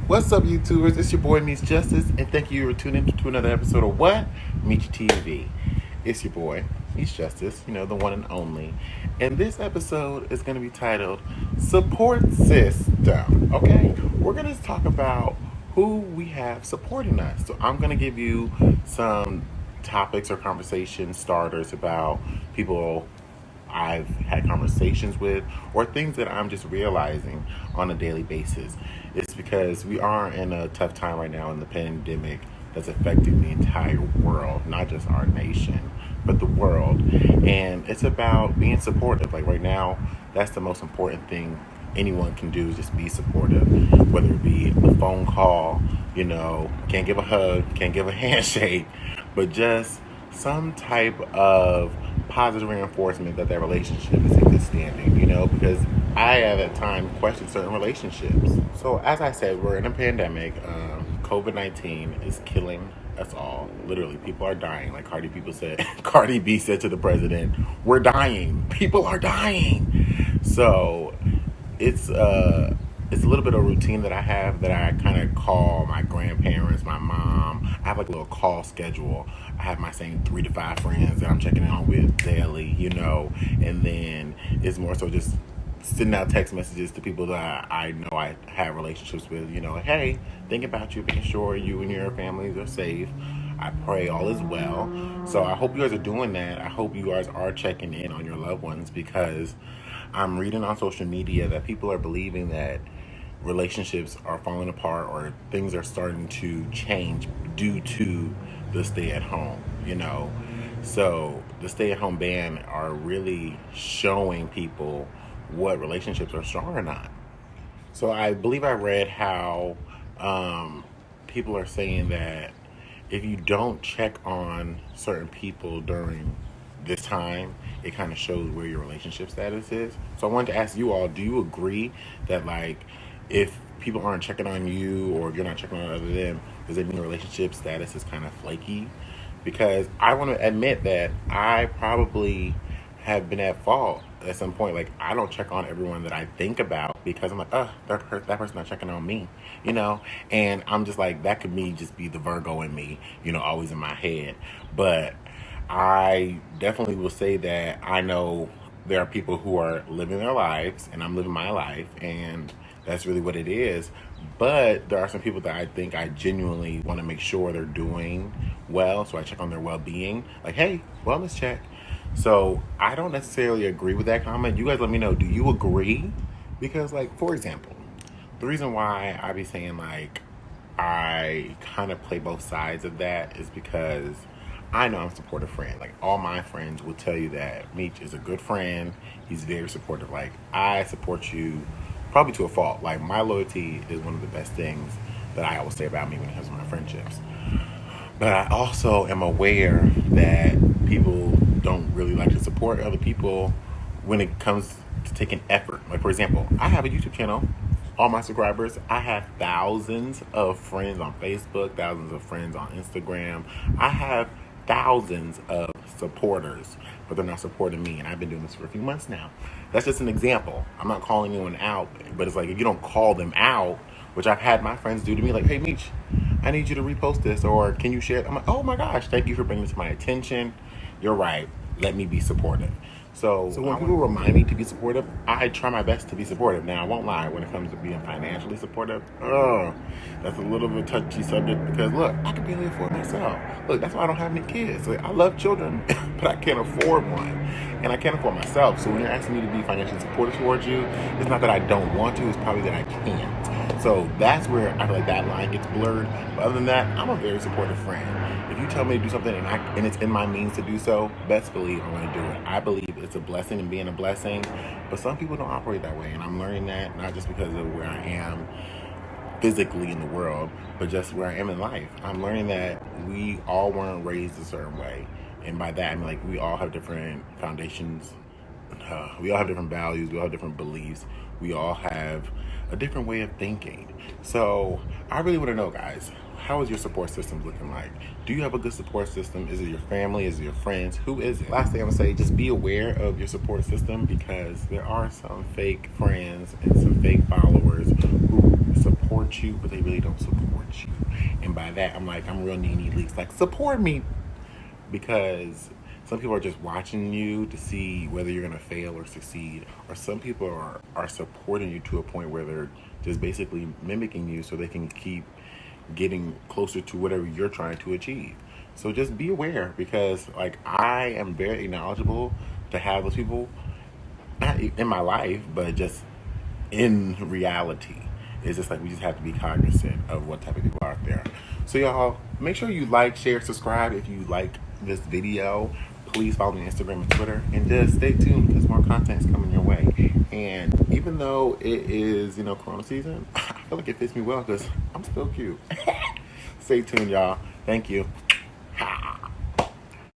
What's up, YouTubers? It's your boy Meech Justice, and thank you for tuning in to another episode of what? MEECHIE TV. It's your boy Meech Justice, the one and only. And this episode is going to be titled Support System. Okay, we're going to talk about who we have supporting us. So I'm going to give you some topics or conversation starters about people I've had conversations with, or things that I'm just realizing on a daily basis. It's because we are in a tough time right now in the pandemic that's affecting the entire world, not just our nation, but the world. And it's about being supportive. Like right now, that's the most important thing anyone can do is just be supportive, whether it be a phone call, can't give a hug, can't give a handshake, but just some type of positive reinforcement that relationship is in good standing, because I have at times questioned certain relationships. So as I said, we're in a pandemic. COVID-19 is killing us all. Literally, people are dying. Like Cardi B said to the president, "We're dying. People are dying." So it's a little bit of routine that I have that I kind of call my grandparents, my mom. I have like a little call schedule. I have my same 3 to 5 friends that I'm checking in on with daily, and then it's more so just sending out text messages to people that I know I have relationships with, hey, thinking about you, making sure you and your families are safe. I pray all is well. So I hope you guys are doing that. I hope you guys are checking in on your loved ones, because I'm reading on social media that people are believing that relationships are falling apart or things are starting to change due to the stay-at-home, So the stay-at-home ban are really showing people what relationships are strong or not. So I believe I read how people are saying that if you don't check on certain people during this time, it kind of shows where your relationship status is. So I wanted to ask you all, do you agree that if people aren't checking on you or if you're not checking on them, does it mean your relationship status is kind of flaky? Because I want to admit that I probably have been at fault at some point. Like, I don't check on everyone that I think about because I'm like, that person's not checking on me, And I'm just like, that could just be the Virgo in me, always in my head. But I definitely will say that I know there are people who are living their lives and I'm living my life, and that's really what it is. But there are some people that I think I genuinely want to make sure they're doing well, so I check on their well-being. Like, hey, wellness check. So I don't necessarily agree with that comment. You guys let me know, do you agree? Because, for example, the reason why I be saying, I kind of play both sides of that is because I know I'm a supportive friend. All my friends will tell you that Meech is a good friend. He's very supportive. I support you probably to a fault. My loyalty is one of the best things that I always say about me when it comes to my friendships. But I also am aware that people don't really like to support other people when it comes to taking effort. For example, I have a YouTube channel. All my subscribers, I have thousands of friends on Facebook, thousands of friends on Instagram. I have thousands of supporters, but they're not supporting me, and I've been doing this for a few months now. That's just an example. I'm not calling anyone out, but it's if you don't call them out, which I've had my friends do to me, hey, Meech, I need you to repost this, or can you share it? I'm like, oh my gosh, thank you for bringing it to my attention. You're right. Let me be supportive. So when people remind me to be supportive, I try my best to be supportive. Now, I won't lie, when it comes to being financially supportive, that's a little bit of a touchy subject because, look, I can barely afford myself. Look, that's why I don't have any kids. I love children, but I can't afford one. And I can't afford myself. So when you're asking me to be financially supportive towards you, it's not that I don't want to, it's probably that I can't. So that's where I feel like that line gets blurred. But other than that, I'm a very supportive friend. If you tell me to do something and it's in my means to do so, best believe I'm going to do it. I believe it's a blessing and being a blessing, but some people don't operate that way, and I'm learning that not just because of where I am physically in the world, but just where I am in life. I'm learning that we all weren't raised a certain way, and by that I mean we all have different foundations, we all have different values, we all have different beliefs, we all have a different way of thinking. So I really want to know, guys, how is your support system looking like? Do you have a good support system? Is it your family? Is it your friends? Who is it? Last thing I'm going to say, just be aware of your support system, because there are some fake friends and some fake followers who support support you, but they really don't support you. And by that, I'm like, I'm real Nene Leaks. Like, support me. Because some people are just watching you to see whether you're going to fail or succeed. Or some people are supporting you to a point where they're just basically mimicking you so they can keep getting closer to whatever you're trying to achieve. So just be aware, because like I am very knowledgeable to have those people, not in my life, but just in reality. It's just like we just have to be cognizant of what type of people are out there. So y'all, make sure you like, share, subscribe if you like this video. Please follow me on Instagram and Twitter, and just stay tuned because more content is coming your way. And even though it is, Corona season, I feel like it fits me well because I'm still cute. Stay tuned, y'all. Thank you.